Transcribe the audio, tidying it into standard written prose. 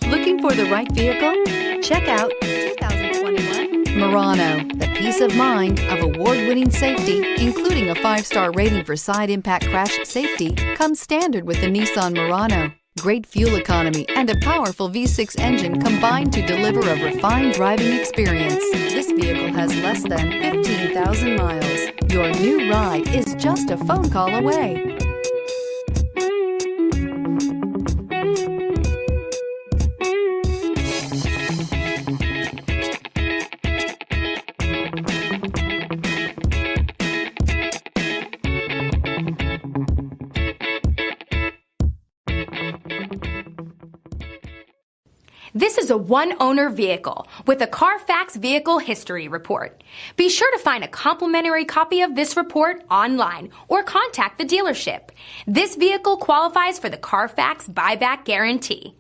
Looking for the right vehicle? Check out 2021 Murano. The peace of mind of award-winning safety, including a 5-star rating for side impact crash safety, comes standard with the Nissan Murano. Great fuel economy and a powerful V6 engine combine to deliver a refined driving experience. This vehicle has less than 15,000 miles. Your new ride is just a phone call away. This is a one-owner vehicle with a Carfax Vehicle History Report. Be sure to find a complimentary copy of this report online or contact the dealership. This vehicle qualifies for the Carfax Buyback Guarantee.